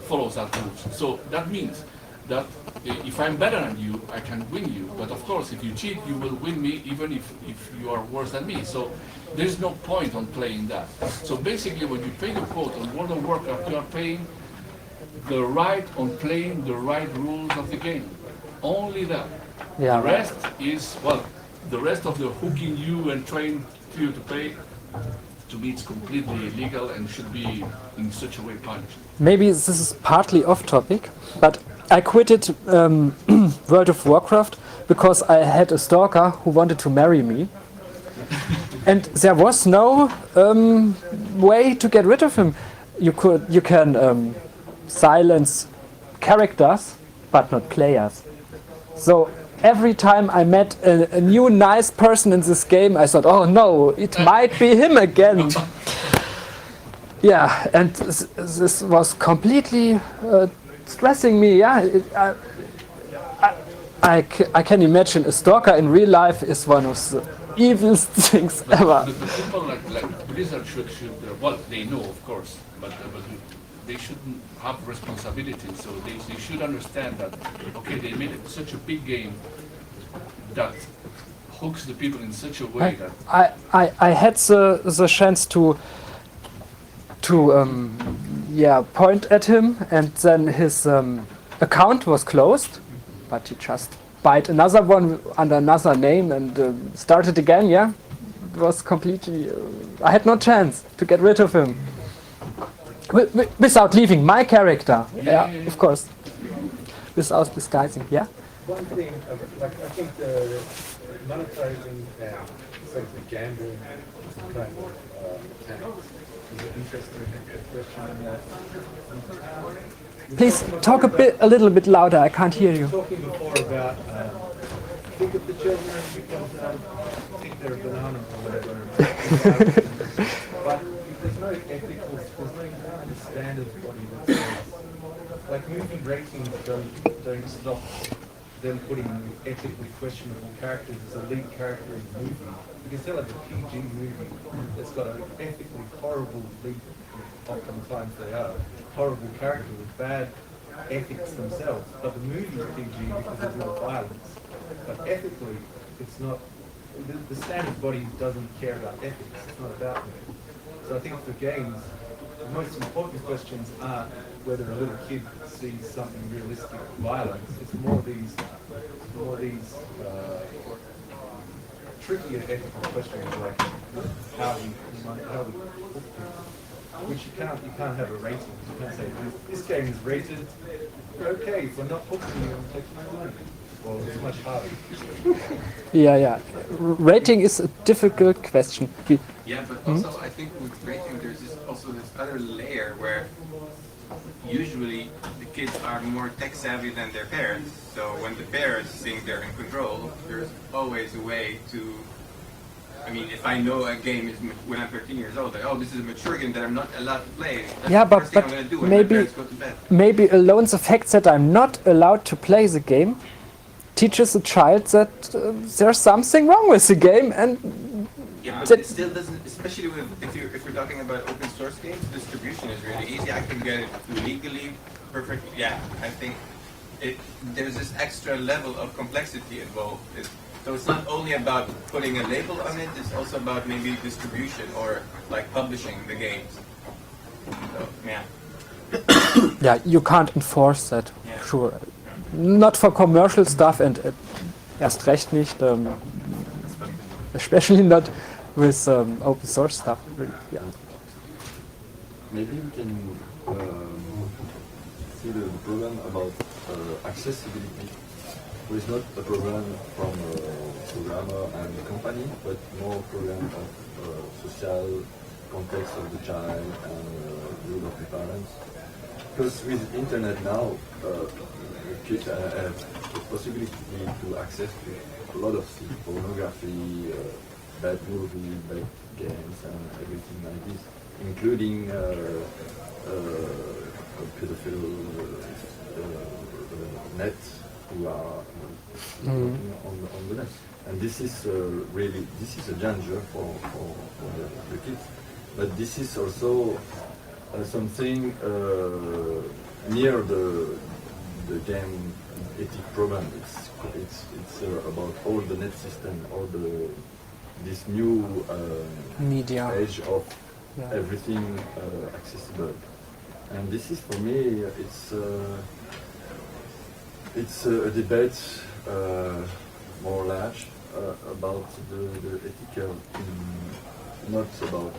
S4: follows that rules. So that means that if I'm better than you, I can win you. But of course, if you cheat, you will win me even if you are worse than me. So there's no point on playing that. So basically, when you pay the quote on World of Warcraft, you are paying the right on playing the right rules of the game. Only that.
S1: Yeah,
S4: the rest is, well, the rest of the hooking you and trying you to pay, to me it's completely illegal and should be in such a way punished.
S1: Maybe this is partly off topic, but I quitted World of Warcraft because I had a stalker who wanted to marry me. and there was no way to get rid of him. You can silence characters, but not players. So every time I met a new nice person in this game, I thought, oh no, it might be him again. Yeah, and this was completely stressing me. Yeah, I can imagine a stalker in real life is one of the evilest things ever.
S4: The people like Blizzard should well, they know of course, but they shouldn't have responsibility. So they should understand that okay, they made it such a big game that hooks the people in such a way that
S1: I had the chance to point at him, and then his account was closed, but he just bought another one under another name and started again. Yeah, it was completely. I had no chance to get rid of him without leaving my character. Yeah, of course, without disguising. Yeah.
S16: One thing, like I think the monetizing sort of the gambling kind of mechanics is an interesting question.
S1: Please talk a little bit louder. I can't hear you.
S16: Talking before about think of the children because think they're bananas or whatever. But there's no ethical, there's no standard body that says like movie ratings don't stop them putting ethically questionable characters as a lead character in the movie. You can tell it's a PG movie that's got an ethically horrible lead, oftentimes they are, horrible character with bad ethics themselves. But the movie is PG because there's no violence. But ethically, it's not, the standard body doesn't care about ethics, it's not about them. So I think for games, the most important questions aren't whether a little kid sees something realistic violence. It's more these trickier ethical questions like how we hook people, which you can't have a rating. You can't say this game is rated. Okay, if we're not hooking you, I'm taking my money. Well, it's much harder.
S1: Yeah. Rating is a difficult question.
S7: Yeah, but also I think with rating there's also this other layer where usually the kids are more tech savvy than their parents. So when the parents think they're in control, there's always a way to. I mean, if I know a game is when I'm 13 years old, like, oh, this is a mature game that I'm not allowed to play. That's
S1: yeah,
S7: the first thing I'm
S1: but
S7: gonna do when my parents go to bed.
S1: maybe alone the fact that I'm not allowed to play the game teaches a child that there's something wrong with the game, and
S7: yeah, but it still doesn't. Especially with if we're talking about open source games, distribution is really easy. I can get it legally, perfectly. Yeah, I think there's this extra level of complexity involved. So it's not only about putting a label on it, it's also about maybe distribution or like publishing the games. So, yeah.
S1: Yeah, you can't enforce that,
S7: Yeah.
S1: sure. Not for commercial stuff, and erst recht nicht, especially not with open source stuff. Yeah.
S10: Maybe we can see the problem about accessibility. So it's not a problem from a programmer and the company, but more problem of social context of the child and role of the parents. Because with internet now, kids have the possibility to access to a lot of things, pornography, bad movies, bad games, and everything like this, including pedophile net who are on the net. And this is really, this is a danger for the kids. But this is also something near the game ethic problem. It's about all the net system, all this new
S1: media
S10: age of everything accessible. And this is for me, it's a debate more large about the ethical, not about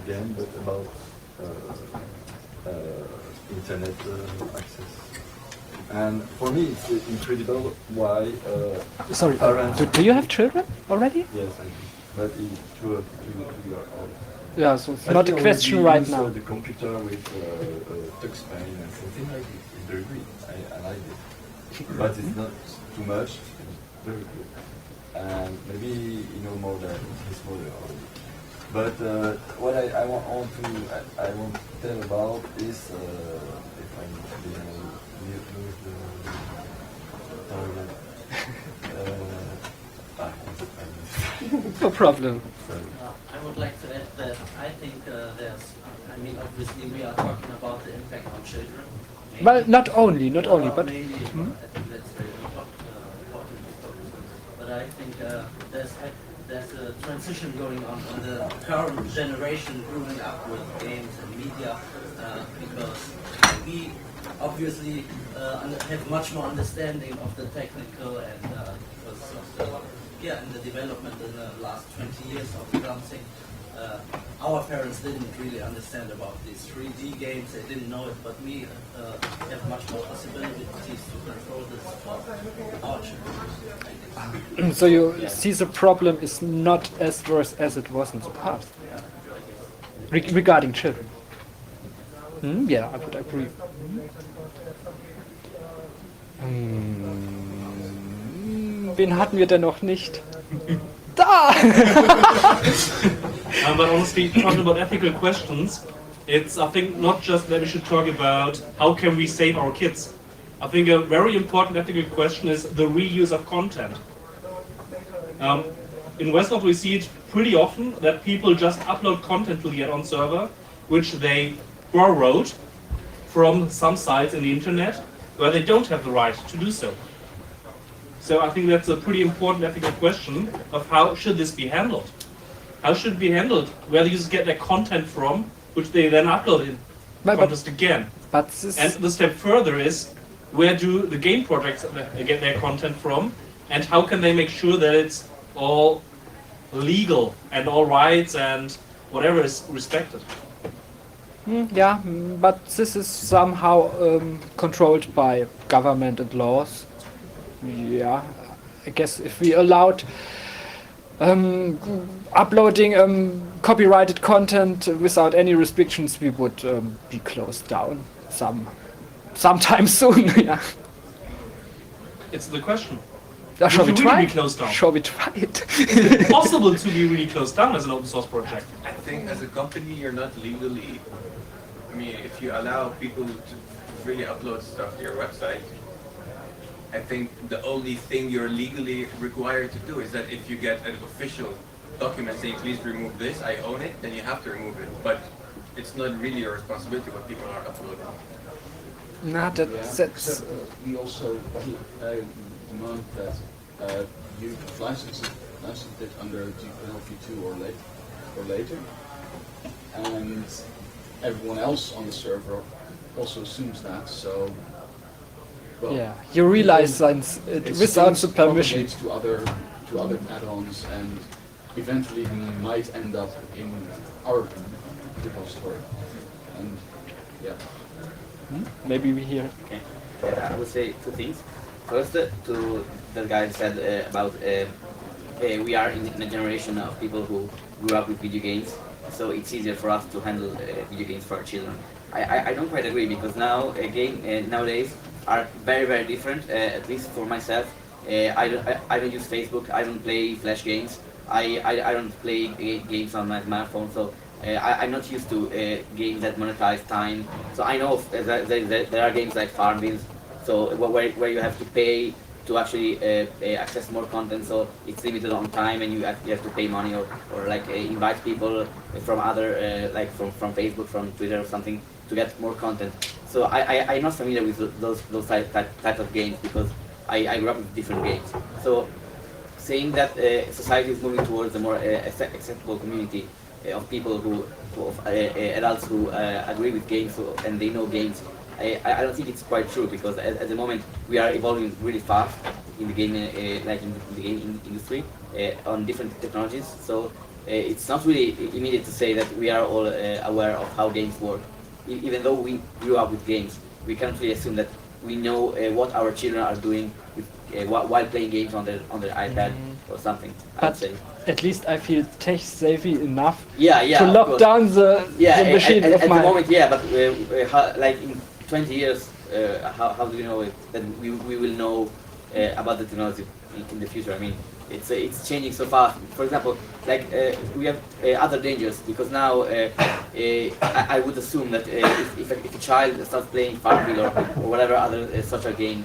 S10: game, but about internet access. And for me, it's incredible why
S1: Sorry,
S10: parents...
S1: do you have children already?
S10: Yes, I do. but to your own.
S1: Yeah, so it's
S10: I
S1: not a
S10: think
S1: question
S10: we
S1: right
S10: use,
S1: now.
S10: The computer with touchscreen and something like it. It's very good. I like it, but it's not too much. It's very good, and maybe you know more than his mother. But what I want to tell about is if I lose the target.
S1: No problem.
S17: I would like to add that I think obviously we are talking about the impact on children.
S1: Well, not only, but
S17: Mainly, I think that's very important. But I think there's a transition going on the current generation growing up with games and media because we obviously have much more understanding of the technical and because of the development in the last 20 years of dancing. Our parents didn't really understand about these 3D games, they didn't know it, but we have much more possibilities to control this for our children.
S1: So you see the problem is not as worse as it was in the past regarding children. Yeah, I would agree. Wen hatten wir denn noch nicht? Da!
S2: But honestly, talking about ethical questions, it's, I think, not just that we should talk about how can we save our kids. I think a very important ethical question is the reuse of content. In Western, we see it pretty often that people just upload content to the add-on server, which they borrowed from some sites in the internet where they don't have the right to do so. So I think that's a pretty important ethical question of how should this be handled. How should it be handled? Where the users get their content from, which they then upload in contest again. And the step further is, where do the game projects get their content from, and how can they make sure that it's all legal and all rights and whatever is respected?
S1: Yeah, but this is somehow controlled by government and laws. Yeah, I guess if we allowed uploading copyrighted content without any restrictions, we would be closed down sometime soon. Yeah.
S2: It's the question.
S1: Shall we
S2: Should
S1: try?
S2: Be closed down?
S1: Shall we try it?
S2: Is it possible to be really closed down as an open source project?
S7: I think as a company you're not legally. I mean, if you allow people to really upload stuff to your website, I think the only thing you're legally required to do is that if you get an official document saying please remove this, I own it, then you have to remove it. But it's not really your responsibility what people are uploading.
S1: Nah, that's
S4: we also demand that you license it under GPL-v2 or later, and everyone else on the server also assumes that. So, well,
S1: yeah, you realize it without the permission
S4: to other add-ons, and eventually might end up in our repository. And yeah.
S1: Maybe we hear.
S6: Okay. I would say two things. First, to the guy said about we are in a generation of people who grew up with video games, so it's easier for us to handle video games for our children. I don't quite agree, because now nowadays are very, very different. At least for myself, I don't use Facebook. I don't play Flash games. I don't play games on my smartphone. So I'm not used to games that monetize time. So I know there are games like Farmville, so where you have to pay to actually access more content. So it's limited on time, and you have to pay money or like invite people from other like from Facebook, from Twitter or something to get more content. So I'm not familiar with those type of games, because I grew up with different games. So saying that society is moving towards a more acceptable community of people of adults who agree with games and they know games, I don't think it's quite true, because at the moment we are evolving really fast in the game, like in the game industry, on different technologies. So it's not really immediate to say that we are all aware of how games work. Even though we grew up with games, we can't really assume that we know what our children are doing with, while playing games on their iPad or something. I'd
S1: But
S6: say.
S1: at least I feel tech savvy enough
S6: Yeah,
S1: to
S6: of
S1: lock
S6: course.
S1: down the machine
S6: at
S1: of
S6: the
S1: my.
S6: moment, yeah, but like in 20 years, how do we know it? That we will know about the technology in the future. I mean, it's changing so fast. For example, like we have other dangers because now I would assume that if a child starts playing Farmville or whatever other social game,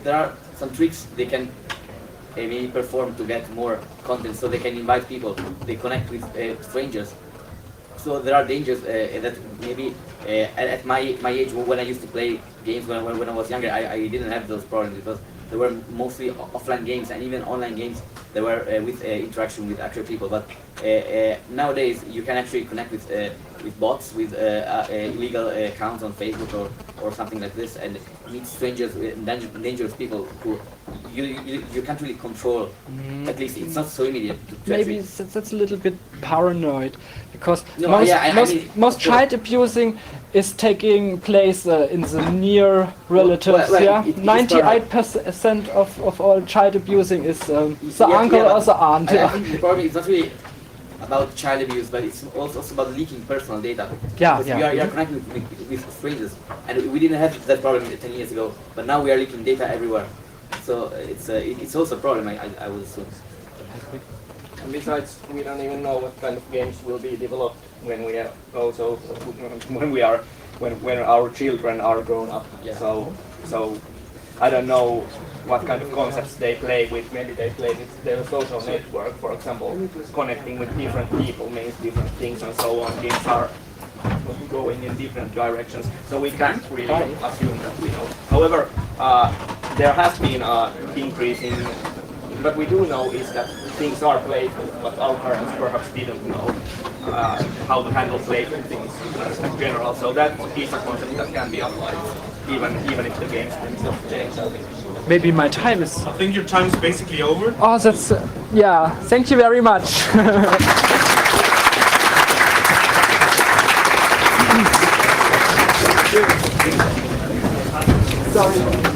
S6: there are some tricks they can maybe perform to get more content, so they can invite people, they connect with strangers. So there are dangers that maybe at my age, when I used to play games when I was younger, I didn't have those problems because they were mostly offline games and even online games. They were with interaction with actual people. But nowadays you can actually connect with bots, with illegal accounts on Facebook or something like this, and meet strangers, dangerous people who you can't really control. At least it's not so immediate.
S1: Maybe that's a little bit paranoid because
S6: No,
S1: most,
S6: yeah, I mean,
S1: most child abusing is taking place in the near relatives.
S6: well,
S1: yeah,
S6: it is
S1: 98% of all child abusing is the
S6: Yeah,
S1: uncle
S6: yeah,
S1: or the aunt.
S6: I
S1: Yeah.
S6: think the problem is not really about child abuse, but it's also about leaking personal data.
S1: Yeah,
S6: Because
S1: yeah.
S6: you are connected with strangers, and we didn't have that problem 10 years ago, but now we are leaking data everywhere. So it's also a problem, I would assume.
S5: And besides, we don't even know what kind of games will be developed when we are also when our children are grown up.
S6: Yeah.
S5: So I don't know what kind of concepts they play with. Maybe they play with their social network, for example, connecting with different people means different things and so on. Games are going in different directions, so we can't really assume that we know. However, there has been an increase in. What we do know is that things are playful, but our parents perhaps didn't know how to handle playful things in general. So that is a concept that can be applied, even if the games themselves change.
S1: Maybe my time is.
S2: I think your time is basically over.
S1: Oh, that's yeah. Thank you very much. Sorry.